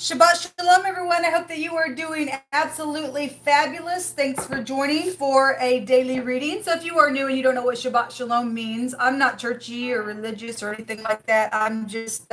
Shabbat Shalom, everyone. I hope that you are doing absolutely fabulous. Thanks for joining for a daily reading. So if you are new and you don't know what Shabbat Shalom means, I'm not churchy or religious or anything like that. I'm just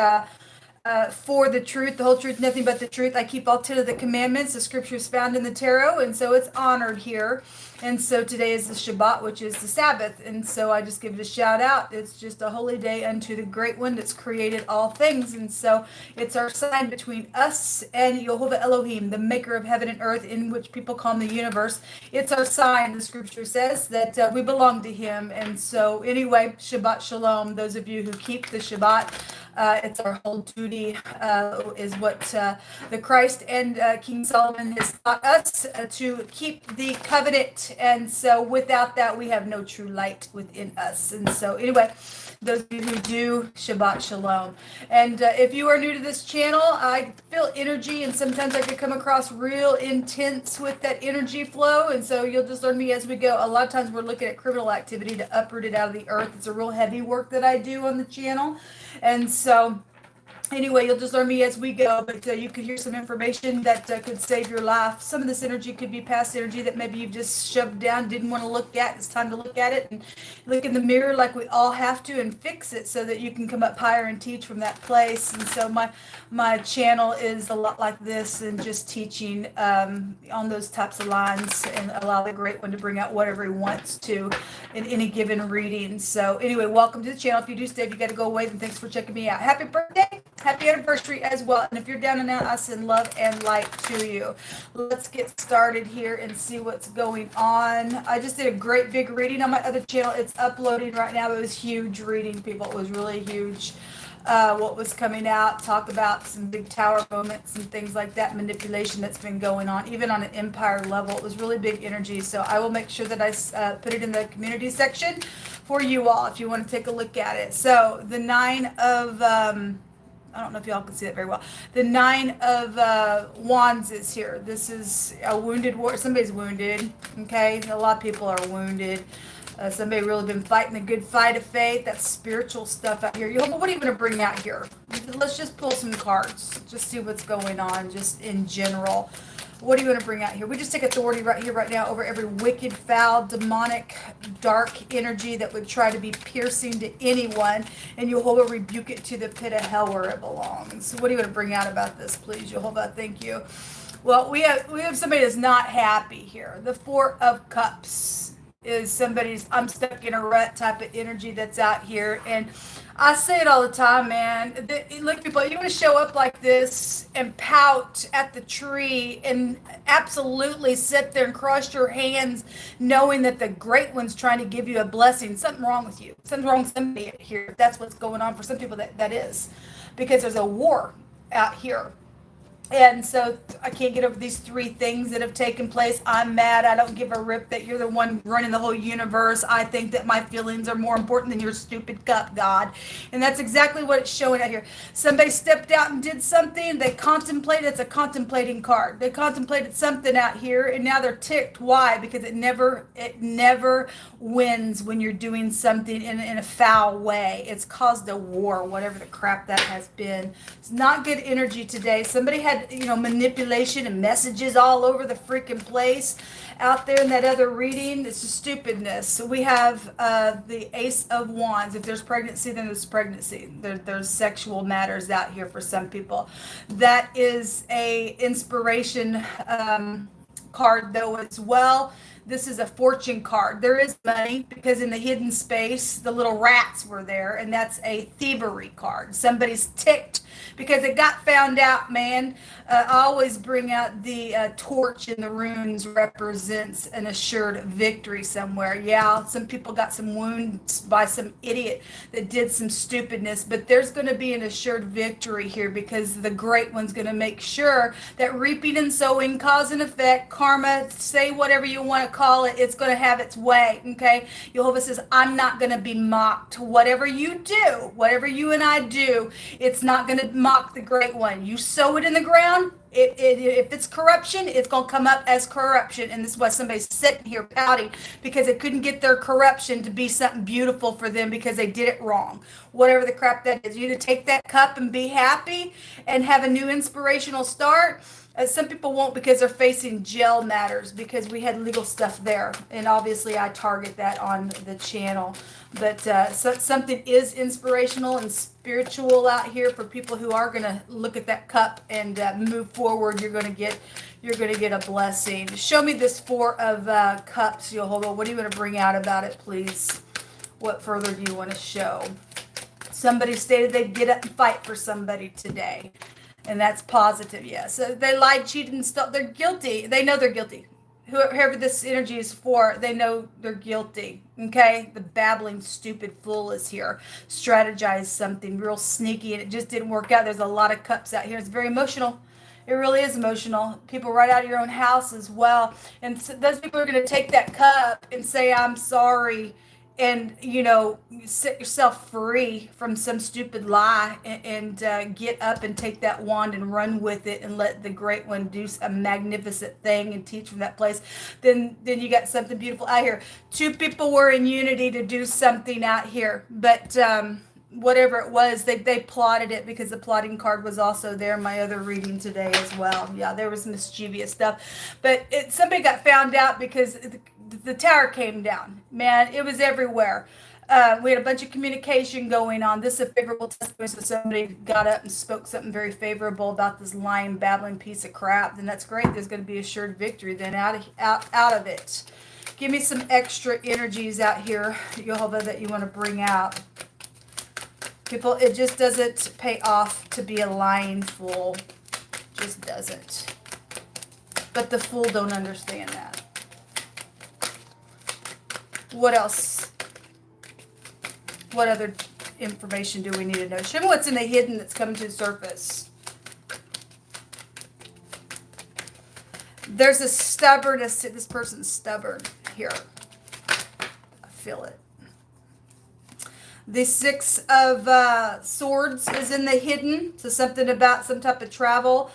for the truth, the whole truth, nothing but the truth. I keep all 10 of the commandments. The scriptures found in the tarot, and so it's honored here. And so today is the Shabbat, which is the Sabbath. And so I just give it a shout out. It's just a holy day unto the great one that's created all things. And so it's our sign between us and Yehovah Elohim, the maker of heaven and earth, in which people call the universe. It's our sign, the scripture says, that we belong to him. And so anyway, Shabbat Shalom. Those of you who keep the Shabbat, it's our whole duty, is what the Christ and King Solomon has taught us, to keep the covenant. And so without that, we have no true light within us. And so anyway, those of you who do, Shabbat Shalom. And if you are new to this channel, I feel energy, and sometimes I could come across real intense with that energy flow. And so you'll just learn me as we go. A lot of times we're looking at criminal activity to uproot it out of the earth. It's a real heavy work that I do on the channel. And so anyway, you'll just learn me as we go, but you could hear some information that could save your life. Some of this energy could be past energy that maybe you've just shoved down, didn't want to look at. It's time to look at it and look in the mirror like we all have to, and fix it so that you can come up higher and teach from that place. And so my channel is a lot like this, and just teaching on those types of lines, and allow the great one to bring out whatever he wants to in any given reading. So anyway, welcome to the channel. If you do stay, if you got to go away, then thanks for checking me out. Happy birthday. Happy anniversary as well. And if you're down and out, I send love and light to you. Let's get started here and see what's going on. I just did a great big reading on my other channel. It's uploading right now. It was huge reading, people. It was really huge. What was coming out, talk about some big tower moments and things like that, manipulation that's been going on, even on an empire level. It was really big energy. So I will make sure that I put it in the community section for you all if you want to take a look at it. So the 9 of... I don't know if y'all can see that very well. The 9 of Wands is here. This is a wounded war. Somebody's wounded. Okay, a lot of people are wounded. Somebody really been fighting the good fight of faith. That's spiritual stuff out here. What are you going to bring out here? Let's just pull some cards. Just see what's going on, just in general. What are you going to bring out here? We just take authority right here, right now, over every wicked, foul, demonic, dark energy that would try to be piercing to anyone, and Yehovah rebuke it to the pit of hell where it belongs. So what are you going to bring out about this, please, Yehovah? Thank you. Well, we have somebody that's not happy here. The 4 of Cups is somebody's I'm stuck in a rut type of energy that's out here. And I say it all the time, man. Look, people, you want to show up like this and pout at the tree and absolutely sit there and cross your hands knowing that the great one's trying to give you a blessing. Something wrong with you. Something wrong with somebody here. If that's what's going on for some people, that is. Because there's a war out here. And so I can't get over these 3 things that have taken place. I'm mad. I don't give a rip that you're the one running the whole universe. I think that my feelings are more important than your stupid cup, God. And that's exactly what it's showing out here. Somebody stepped out and did something. They contemplated. It's a contemplating card. They contemplated something out here, and now they're ticked. Why? Because it never wins when you're doing something in a foul way. It's caused a war, whatever the crap that has been. It's not good energy today. Somebody had manipulation and messages all over the freaking place out there in that other reading. It's just stupidness. So we have the Ace of Wands. If there's pregnancy, then there's pregnancy. There's sexual matters out here for some people. That is a inspiration card though as well. This is a fortune card. There is money because in the hidden space, the little rats were there, and that's a thievery card. Somebody's ticked because it got found out, man. I always bring out the torch in the runes represents an assured victory somewhere. Yeah, some people got some wounds by some idiot that did some stupidness, but there's going to be an assured victory here because the great one's going to make sure that reaping and sowing, cause and effect, karma, say whatever you want to call it, it's going to have its way, okay? Yehovah says, I'm not going to be mocked. Whatever you do, whatever you and I do, it's not going to mock the great one. You sow it in the ground, If it's corruption, it's going to come up as corruption. And this is why somebody's sitting here pouting, because they couldn't get their corruption to be something beautiful for them because they did it wrong. Whatever the crap that is. You either take that cup and be happy and have a new inspirational start. Some people won't, because they're facing jail matters, because we had legal stuff there. And obviously I target that on the channel. But so something is inspirational and spiritual out here for people who are going to look at that cup and move forward. You're going to get a blessing. Show me this Four of Cups, Jehovah. What do you want to bring out about it, please? What further do you want to show? Somebody stated they'd get up and fight for somebody today. And that's positive, yes. So they lied, cheated, and stuff. They're guilty. They know they're guilty. Whoever this energy is for, they know they're guilty. Okay? The babbling, stupid fool is here. Strategize something real sneaky, and it just didn't work out. There's a lot of cups out here. It's very emotional. It really is emotional. People right out of your own house as well. And so those people are going to take that cup and say, I'm sorry. And, you know, set yourself free from some stupid lie, and get up and take that wand and run with it and let the great one do a magnificent thing and teach from that place. Then you got something beautiful out here. Two people were in unity to do something out here. But whatever it was, they plotted it, because the plotting card was also there in my other reading today as well. Yeah, there was mischievous stuff. But somebody got found out because the tower came down. Man, it was everywhere. We had a bunch of communication going on. This is a favorable testimony, so somebody got up and spoke something very favorable about this lying, babbling piece of crap. Then that's great. There's going to be assured victory then out of it. Give me some extra energies out here, Jehovah, that you want to bring out. People, it just doesn't pay off to be a lying fool. Just doesn't. But the fool don't understand that. What else? What other information do we need to know? Show me what's in the hidden that's coming to the surface. There's a stubbornness. This person's stubborn here. I feel it. The Six of Swords is in the hidden. So something about some type of travel.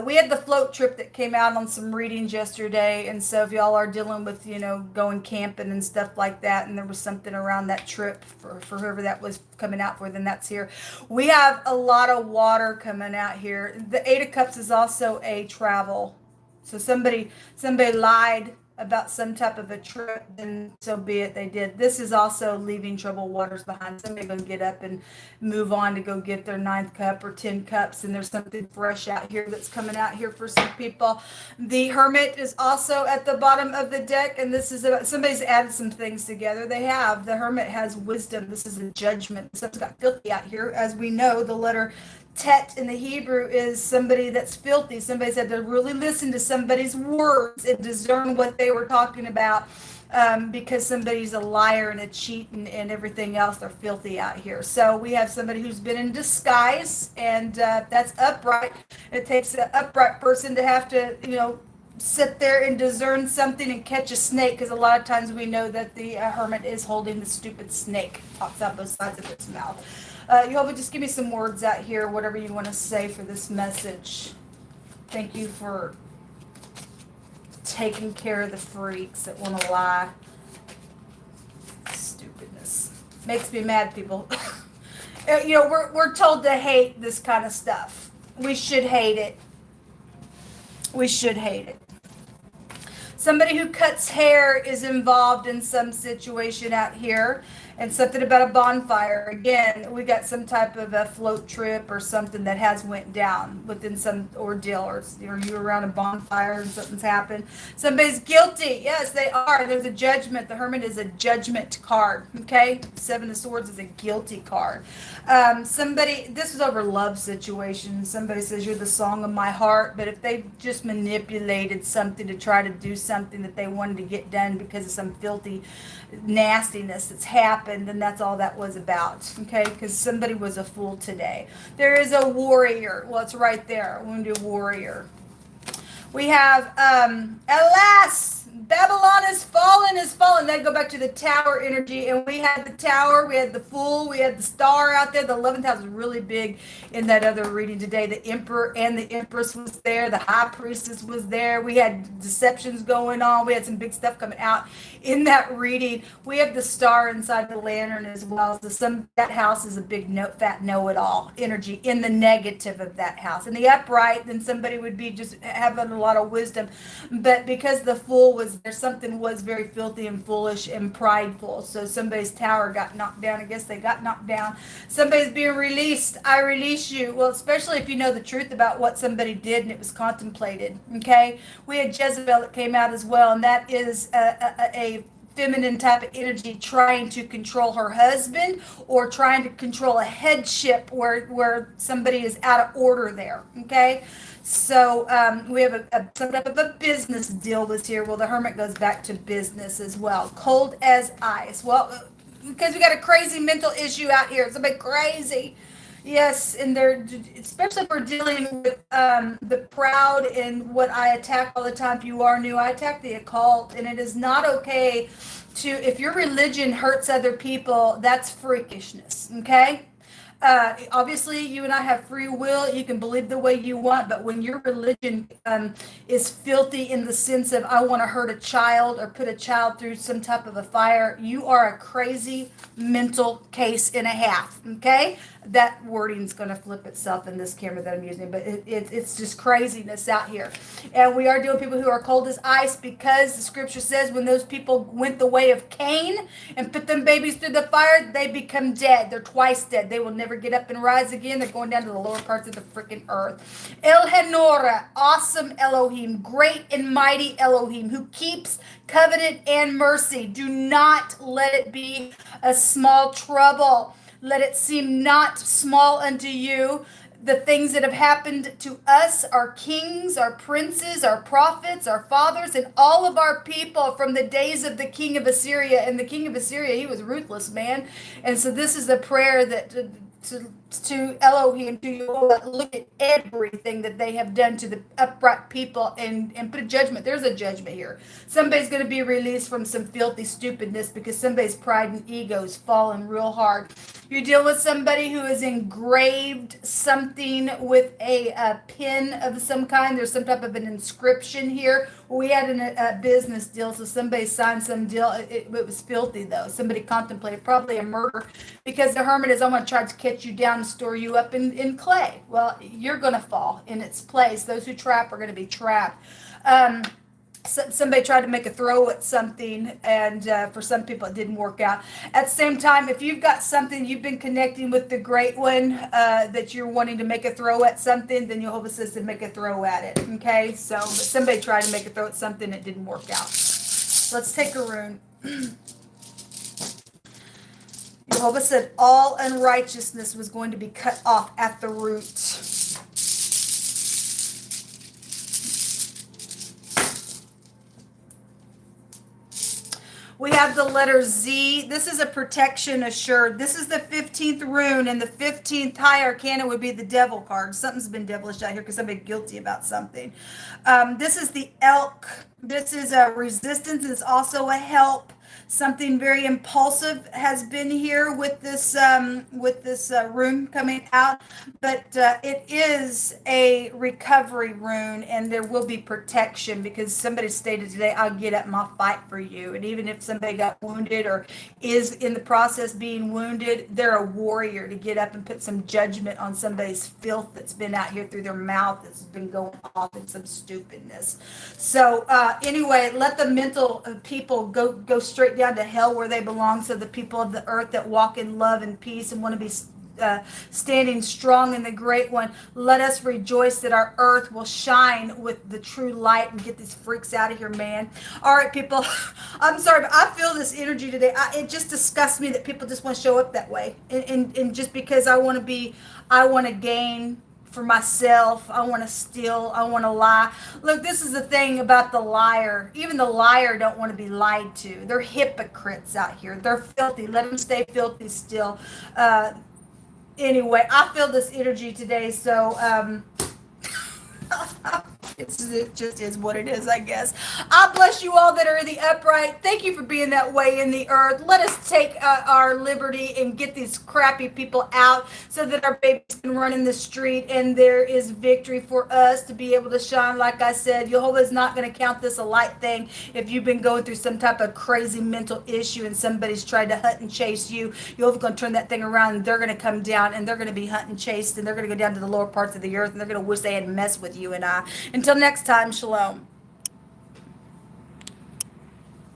We had the float trip that came out on some readings yesterday, and so if y'all are dealing with, you know, going camping and stuff like that, and there was something around that trip for whoever that was coming out for, then that's here. We have a lot of water coming out here. The Eight of Cups is also a travel. So somebody lied about some type of a trip, then so be it, they did. This is also leaving troubled waters behind. Somebody going to get up and move on to go get their 9th cup or 10 cups, and there's something fresh out here that's coming out here for some people. The Hermit is also at the bottom of the deck, and this is about, somebody's added some things together. They have. The Hermit has wisdom. This is a judgment. Something's got filthy out here. As we know, the letter Tet in the Hebrew is somebody that's filthy. Somebody said to really listen to somebody's words and discern what they were talking about, because somebody's a liar and a cheat and everything else. They're filthy out here. So we have somebody who's been in disguise, and that's upright. It takes an upright person to have to, you know, sit there and discern something and catch a snake, because a lot of times we know that the Hermit is holding the stupid snake. Pops out both sides of its mouth. Jehovah, just give me some words out here, whatever you want to say for this message. Thank you for taking care of the freaks that want to lie. Stupidness. Makes me mad, people. You know, we're told to hate this kind of stuff. We should hate it. We should hate it. Somebody who cuts hair is involved in some situation out here. And something about a bonfire. Again, we got some type of a float trip or something that has went down within some ordeal. Or you around a bonfire and something's happened. Somebody's guilty. Yes, they are. There's a judgment. The Hermit is a judgment card. Okay? Seven of Swords is a guilty card. This was over love situation. Somebody says, you're the song of my heart. But if they just manipulated something to try to do something that they wanted to get done because of some filthy nastiness that's happened, then that's all that was about. Okay? Because somebody was a fool today. There is a warrior. Well, it's right there. Wounded warrior. We have, alas, Babylon is fallen, is fallen. Then go back to the tower energy. And we had the tower, we had the fool, we had the star out there. The 11th house is really big in that other reading today. The emperor and the empress was there. The high priestess was there. We had deceptions going on. We had some big stuff coming out in that reading. We have the star inside the lantern as well. So that house is a big fat know-it-all energy in the negative of that house. In the upright, then somebody would be just having a lot of wisdom. But because the fool was there, something was very filthy and foolish and prideful. So somebody's tower got knocked down. I guess they got knocked down. Somebody's being released. I release you. Well, especially if you know the truth about what somebody did and it was contemplated. Okay. We had Jezebel that came out as well, and that is a feminine type of energy trying to control her husband or trying to control a headship where somebody is out of order there. Okay. So we have some type of a business deal was here. Well, the hermit goes back to business as well. Cold as ice. Well, because we got a crazy mental issue out here. Somebody crazy. Yes, and they're, especially if we're dealing with the proud and what I attack all the time. If you are new, I attack the occult, and it is not okay to, if your religion hurts other people, that's freakishness, okay? Obviously, you and I have free will. You can believe the way you want, but when your religion is filthy in the sense of I want to hurt a child or put a child through some type of a fire, you are a crazy mental case and a half, okay? That wording is going to flip itself in this camera that I'm using, but it's just craziness out here. And we are dealing with people who are cold as ice because the scripture says when those people went the way of Cain and put them babies through the fire, they become dead. They're twice dead. They will never get up and rise again. They're going down to the lower parts of the freaking earth. El Hanora, awesome Elohim, great and mighty Elohim, who keeps covenant and mercy. Do not let it be a small trouble. Let it seem not small unto you. The things that have happened to us, our kings, our princes, our prophets, our fathers, and all of our people from the days of the king of Assyria. And the king of Assyria, he was ruthless, man. And so this is a prayer that to Elohim, to you, look at everything that they have done to the upright people and put a judgment. There's a judgment here. Somebody's going to be released from some filthy stupidness because somebody's pride and ego is falling real hard. You deal with somebody who has engraved something with a pin of some kind. There's some type of an inscription here. We had a business deal, so somebody signed some deal. It was filthy, though. Somebody contemplated probably a murder because the hermit is, I'm going to try to catch you down and store you up in clay. Well, you're going to fall in its place. Those who trap are going to be trapped. Somebody tried to make a throw at something, and for some people it didn't work out. At the same time, if you've got something, you've been connecting with the great one that you're wanting to make a throw at something, then Jehovah says to make a throw at it, okay? So, but somebody tried to make a throw at something, it didn't work out. Let's take a rune. Jehovah said all unrighteousness was going to be cut off at the root. We have the letter Z. This is a protection assured. This is the 15th rune, and the 15th high arcana would be the devil card. Something's been devilish out here because somebody's guilty about something. This is the elk. This is a resistance. It's also a help. Something very impulsive has been here with this rune coming out, but it is a recovery rune, and there will be protection because somebody stated today, I'll get up and I'll fight for you. And even if somebody got wounded or is in the process being wounded, they're a warrior to get up and put some judgment on somebody's filth that's been out here through their mouth that's been going off in some stupidness. So anyway, let the mental people go straight down to hell where they belong, so the people of the earth that walk in love and peace and want to be standing strong in the great one, let us rejoice that our earth will shine with the true light and get these freaks out of here, man. All right, people, I'm sorry, but I feel this energy today. It just disgusts me that people just want to show up that way, and just because I want to gain for myself, I want to steal, I want to lie. Look, this is the thing about the liar. Even the liar don't want to be lied to. They're hypocrites out here. They're filthy. Let them stay filthy still. Anyway, I feel this energy today, so I It just is what it is, I guess. I bless you all that are in the upright. Thank you for being that way in the earth. Let us take our liberty and get these crappy people out so that our babies can run in the street and there is victory for us to be able to shine. Like I said, Jehovah's not going to count this a light thing. If you've been going through some type of crazy mental issue and somebody's tried to hunt and chase you, Jehovah's going to turn that thing around and they're going to come down and they're going to be hunting chased and they're going to go down to the lower parts of the earth and they're going to wish they hadn't messed with you and I. Until next time, shalom.